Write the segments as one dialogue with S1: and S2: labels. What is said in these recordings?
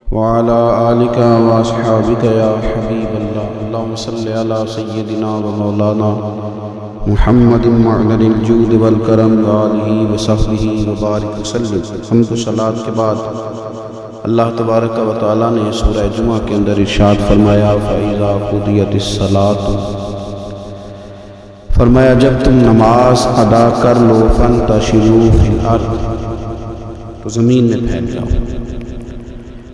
S1: وعلى آلك وأصحابك يا حبيب الله اللهم صل على سيدنا ومولانا محمد معدن الجود والکرم وآلہ وصحبہ وبارک وسلم۔ حمد و صلاۃ کے بعد اللہ تبارک و تعالیٰ نے سورہ جمعہ کے اندر ارشاد فرمایا فَإِذَا قُضِيَتِ الصَّلَاةُ، فرمایا جب تم نماز ادا کر لو فَانْتَشِرُوا فِي الْأَرْضِ، تو زمین میں پھیل جاؤ،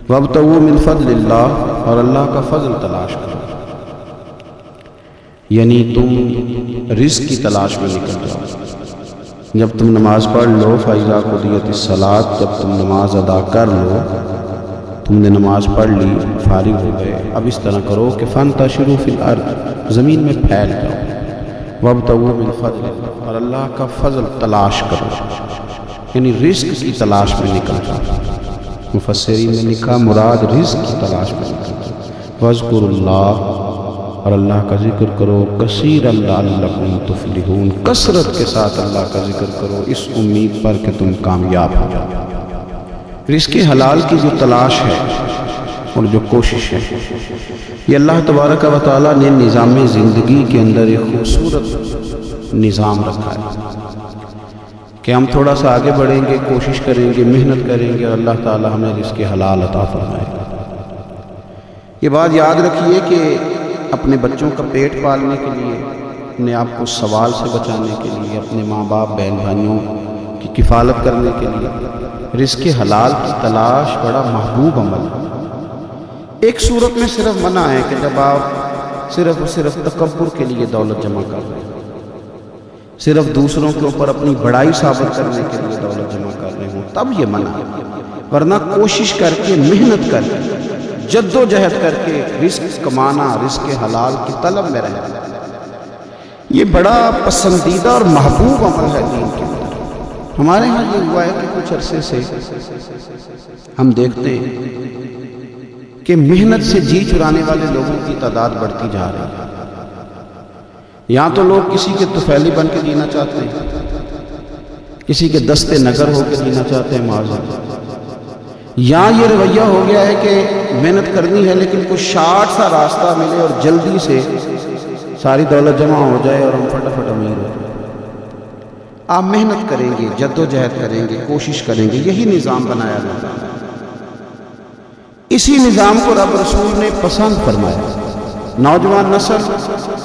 S1: وَابْتَغُوا مِنْ فَضْلِ اللَّهِ، اور اللہ کا فضل تلاش کرو، یعنی تم رزق کی تلاش میں نکل جاؤ۔ جب تم نماز پڑھ لو فَإِذَا قُضِيَتِ الصَّلَاةُ، جب تم نماز ادا کر لو، تم نے نماز پڑھ لی، فارغ ہو گئے، اب اس طرح کرو کہ فَانْتَشِرُوا فِي الْأَرْضِ، زمین میں پھیل جاؤ، وَابْتَغُوا مِنْ فَضْلِ اللَّهِ، اور اللہ کا فضل تلاش کرو، یعنی رزق کی تلاش میں نکل جاؤ۔ مفسرین نے لکھا مراد رزق کی تلاش میں نکل جاؤ۔ وَاذْكُرُوا اللَّهَ، اور اللہ کا ذکر کرو، کثیرا لعلکم تفلحون، کثرت کے ساتھ اللہ کا ذکر کرو اس امید پر کہ تم کامیاب ہو جاؤ۔ رزق حلال کی جو تلاش ہے اور جو کوشش ہے، یہ اللہ تبارک و تعالیٰ نے نظام زندگی کے اندر ایک خوبصورت نظام رکھا ہے کہ ہم تھوڑا سا آگے بڑھیں گے، کوشش کریں گے، محنت کریں گے اور اللہ تعالیٰ ہمیں رزق حلال عطا فرمائے گا۔ یہ بات یاد رکھیے کہ اپنے بچوں کا پیٹ پالنے کے لیے، اپنے آپ کو سوال سے بچانے کے لیے، اپنے ماں باپ بہن بھائیوں کی کفالت کرنے کے لیے رزق حلال کی تلاش بڑا محبوب عمل ہے۔ ایک صورت میں صرف منع ہے کہ جب آپ صرف اور صرف تکبر کے لیے دولت جمع کر رہے ہیں، صرف دوسروں کے اوپر اپنی بڑائی ثابت کرنے کے لیے دولت جمع کر رہے ہوں، تب یہ منع ہے، ورنہ کوشش کر کے، محنت کر کے، جد و جہد کر کے رزق کمانا، رزق حلال کی طلب میں رہنا، یہ بڑا پسندیدہ اور محبوب عمل ہے دین کے اندر۔ ہمارے ہاں یہ ہوا ہے کہ کچھ عرصے سے ہم دیکھتے ہیں کہ محنت سے جی چرانے والے لوگوں کی تعداد بڑھتی جا رہی ہے۔ یہاں تو لوگ کسی کے طفیلی بن کے جینا چاہتے ہیں، کسی کے دستے نگر ہو کے جینا چاہتے ہیں معاذ۔ یہاں یہ رویہ ہو گیا ہے کہ محنت کرنی ہے لیکن کوئی شارٹ سا راستہ ملے اور جلدی سے ساری دولت جمع ہو جائے اور ہم فٹافٹ امیر ہو جائیں۔ آپ محنت کریں گے، جد و جہد کریں گے، کوشش کریں گے، یہی نظام بنایا جاتا ہے۔ اسی نظام کو رب رسول نے پسند فرمایا۔ نوجوان نسل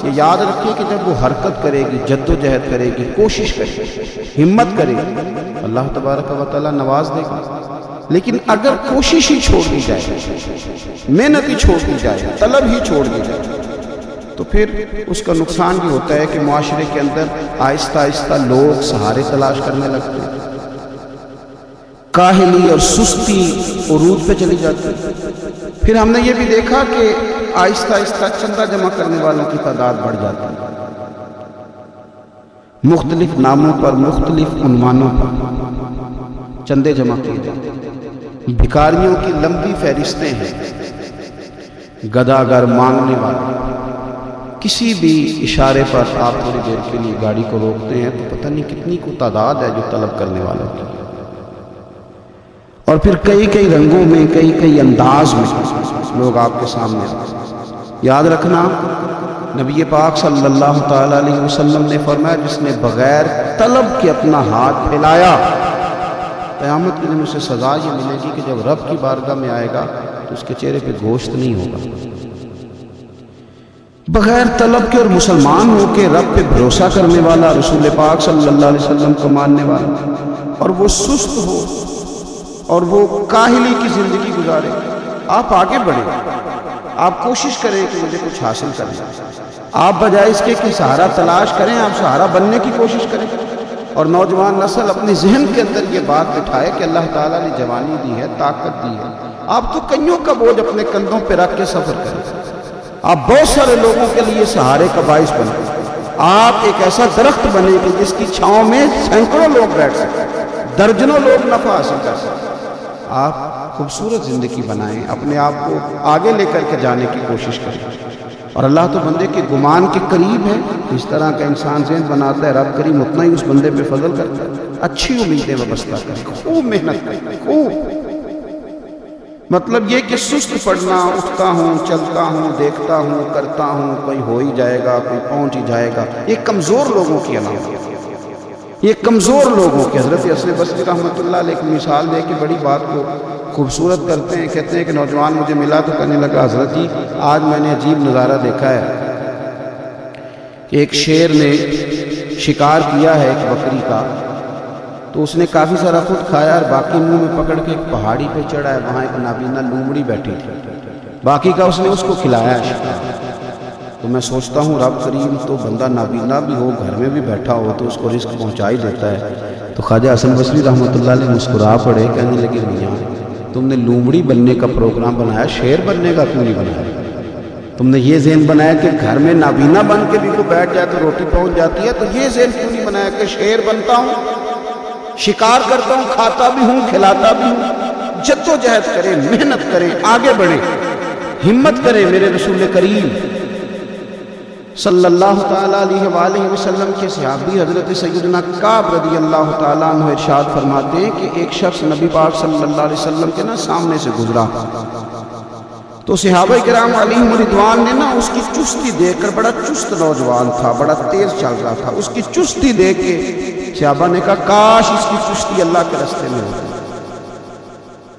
S1: یہ یاد رکھے کہ جب وہ حرکت کرے گی، جد و جہد کرے گی، کوشش کرے گی، ہمت کرے گی، اللہ تبارک و تعالیٰ نواز دے گا۔ لیکن اگر کوشش ہی چھوڑ دی جائے، محنت ہی چھوڑ دی جائے، طلب ہی چھوڑ دی جائے، تو پھر اس کا نقصان یہ ہوتا ہے کہ معاشرے کے اندر آہستہ آہستہ لوگ سہارے تلاش کرنے لگتے ہیں، کاہلی اور سستی عروج پہ چلی جاتی ہے۔ پھر ہم نے یہ بھی دیکھا کہ آہستہ آہستہ چندہ جمع کرنے والوں کی تعداد بڑھ جاتی ہے، مختلف ناموں پر، مختلف عنوانوں پر چندے جمع کیے جاتے ہیں۔ بھکاریوں کی لمبی فہرستیں ہیں، گداگر مانگنے والے، کسی بھی اشارے پر آپ تھوڑی دیر کے لیے گاڑی کو روکتے ہیں تو پتہ نہیں کتنی کو تعداد ہے جو طلب کرنے والوں کی، اور پھر کئی کئی رنگوں میں، کئی کئی انداز میں لوگ آپ کے سامنے آتے ہیں۔ یاد رکھنا نبی پاک صلی اللہ تعالیٰ علیہ وسلم نے فرمایا جس نے بغیر طلب کے اپنا ہاتھ پھیلایا، قیامت کے دن اسے سزا یہ ملے گی کہ جب رب کی بارگاہ میں آئے گا تو اس کے چہرے پہ گوشت نہیں ہوگا۔ بغیر طلب کے اور مسلمان ہو کے رب پہ بھروسہ کرنے والا، رسول پاک صلی اللہ علیہ وسلم کو ماننے والا، اور وہ سست ہو اور وہ کاہلی کی زندگی گزارے، آپ آگے بڑھیں، آپ کوشش کریں کہ مجھے کچھ حاصل کرنا، آپ بجائے اس کے کہ سہارا تلاش کریں، آپ سہارا بننے کی کوشش کریں۔ اور نوجوان نسل اپنے ذہن کے اندر یہ بات بٹھائے کہ اللہ تعالیٰ نے جوانی دی ہے، طاقت دی ہے، آپ تو کئیوں کا بوجھ اپنے کندھوں پہ رکھ کے سفر کریں، آپ بہت سارے لوگوں کے لیے سہارے کا باعث بنیں، آپ ایک ایسا درخت بنے کہ جس کی چھاؤں میں سینکڑوں لوگ بیٹھ سکیں، درجنوں لوگ نفع حاصل کر سکیں۔ آپ خوبصورت زندگی بنائیں، اپنے آپ کو آگے لے کر کے جانے کی کوشش کریں، اور اللہ تو بندے کے گمان کے قریب ہے۔ اس طرح کا انسان ذہن بناتا ہے، رب کریم اتنا ہی اس بندے پہ فضل کرتا ہے۔ اچھی امیدیں وابستہ کریں، خوب محنت کریں، خوب مطلب یہ کہ سست پڑنا، اٹھتا ہوں، چلتا ہوں، دیکھتا ہوں، کرتا ہوں، کوئی ہو ہی جائے گا، کوئی پہنچ ہی جائے گا، یہ کمزور لوگوں کی علامت ہے، یہ کمزور لوگوں کی۔ حضرت حسن بصری رحمۃ اللہ علیہ کی مثال دے کے بڑی بات کو خوبصورت کرتے ہیں۔ کہتے ہیں کہ نوجوان مجھے ملا تو کہنے لگا حضرت جی آج میں نے عجیب نظارہ دیکھا ہے کہ ایک شیر نے شکار کیا ہے ایک بکری کا، تو اس نے کافی سارا خود کھایا اور باقی منہ میں پکڑ کے ایک پہاڑی پہ چڑھا ہے، وہاں ایک نابینا لومڑی بیٹھی تھی، باقی کا اس نے اس کو کھلایا ہے شکار۔ تو میں سوچتا ہوں رب کریم تو بندہ نابینا بھی ہو، گھر میں بھی بیٹھا ہو تو اس کو رزق پہنچا ہی دیتا ہے۔ تو خواجہ حسن بصری رحمۃ اللہ علیہ مسکرا پڑے، کہنے لگے میاں تم نے لومڑی بننے کا پروگرام بنایا، شیر بننے کا کیوں نہیں بنایا؟ تم نے یہ ذہن بنایا کہ گھر میں نابینا بن کے بھی کوئی بیٹھ جائے تو روٹی پہنچ جاتی ہے، تو یہ ذہن کیوں نہیں بنایا کہ شیر بنتا ہوں، شکار کرتا ہوں، کھاتا بھی ہوں، کھلاتا بھی ہوں۔ جد و جہد کرے، محنت کرے، آگے بڑھے، ہمت کرے۔ میرے رسول کریم صلی اللہ تعالیٰ علیہ وآلہ وسلم کے صحابی حضرت سیدنا کعب رضی اللہ تعالیٰ عنہ ارشاد فرماتے ہیں کہ ایک شخص نبی پاک صلی اللہ علیہ وسلم کے سامنے سے گزرا، تو صحابہ کرام علیہم رضوان نے اس کی چستی دیکھ کر، بڑا چست نوجوان تھا، بڑا تیز چل رہا تھا، اس کی چستی دیکھ کے صحابہ نے کہا کاش اس کی چستی اللہ کے راستے میں ہوتی،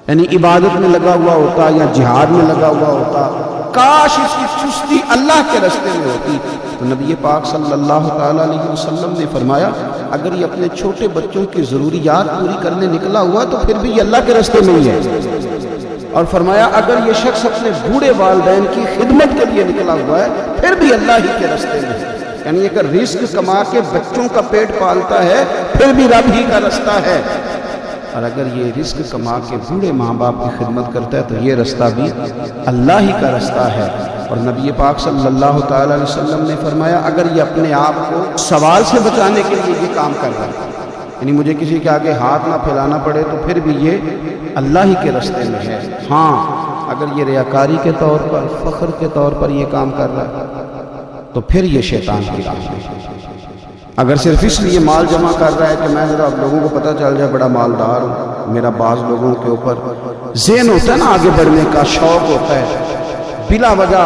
S1: یعنی عبادت میں لگا ہوا ہوتا یا جہاد میں لگا ہوا ہوتا، کاش اس کی چستی اللہ کے راستے میں ہوتی۔ تو نبی پاک صلی اللہ تعالیٰ علیہ وسلم نے فرمایا اگر یہ اپنے چھوٹے بچوں کی ضروریات پوری کرنے نکلا ہوا تو پھر بھی یہ اللہ کے راستے میں ہی ہے، اور فرمایا اگر یہ شخص اپنے بوڑھے والدین کی خدمت کے لیے نکلا ہوا ہے پھر بھی اللہ ہی کے راستے میں ہے، یعنی اگر رزق کما کے بچوں کا پیٹ پالتا ہے پھر بھی رب ہی کا راستہ ہے، اور اگر یہ رزق کما کے بوڑھے ماں باپ کی خدمت کرتا ہے تو یہ راستہ بھی اللہ ہی کا راستہ ہے۔ اور نبی پاک صلی اللہ تعالیٰ علیہ وسلم نے فرمایا اگر یہ اپنے آپ کو سوال سے بچانے کے لیے یہ کام کر رہا ہے، یعنی مجھے کسی کے آگے ہاتھ نہ پھیلانا پڑے، تو پھر بھی یہ اللہ ہی کے راستے میں ہے۔ ہاں اگر یہ ریاکاری کے طور پر، فخر کے طور پر یہ کام کر رہا ہے تو پھر یہ شیطان کی راہ ہے۔ اگر صرف اس لیے مال جمع کر رہا ہے کہ میں ذرا لوگوں کو پتہ چل جائے بڑا مالدار ہوں، میرا بعض لوگوں کے اوپر ذہن ہوتا ہے نا آگے بڑھنے کا، شوق ہوتا ہے بلا وجہ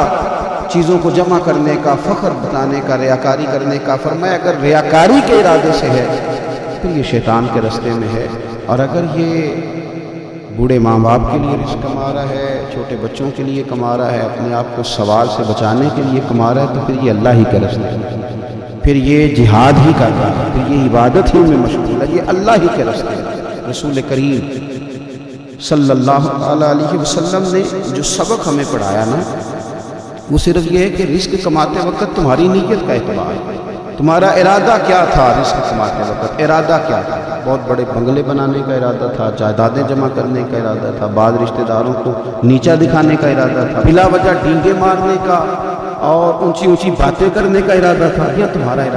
S1: چیزوں کو جمع کرنے کا، فخر بتانے کا، ریاکاری کرنے کا، فرمایا اگر ریاکاری کے ارادے سے ہے پھر یہ شیطان کے راستے میں ہے، اور اگر یہ بوڑھے ماں باپ کے لیے رزق کما رہا ہے، چھوٹے بچوں کے لیے کما رہا ہے، اپنے آپ کو سوال سے بچانے کے لیے کما رہا ہے تو پھر یہ اللہ ہی کے راستے میں، پھر یہ جہاد ہی کر رہا ہے، پھر یہ عبادت ہی میں مشغول ہے، یہ اللہ ہی کے راستے میں۔ رسول کریم صلی اللہ علیہ وسلم نے جو سبق ہمیں پڑھایا نا وہ صرف یہ ہے کہ رزق کماتے وقت تمہاری نیت کا اعتبار ہے، تمہارا ارادہ کیا تھا رزق کماتے وقت، ارادہ کیا تھا؟ بہت بڑے بنگلے بنانے کا ارادہ تھا، جائیدادیں جمع کرنے کا ارادہ تھا، بعض رشتہ داروں کو نیچا دکھانے کا ارادہ تھا، بلا وجہ ڈینگے مارنے کا اور اونچی اونچی باتیں کرنے کا ارادہ تھا، یا تمہارا ارادہ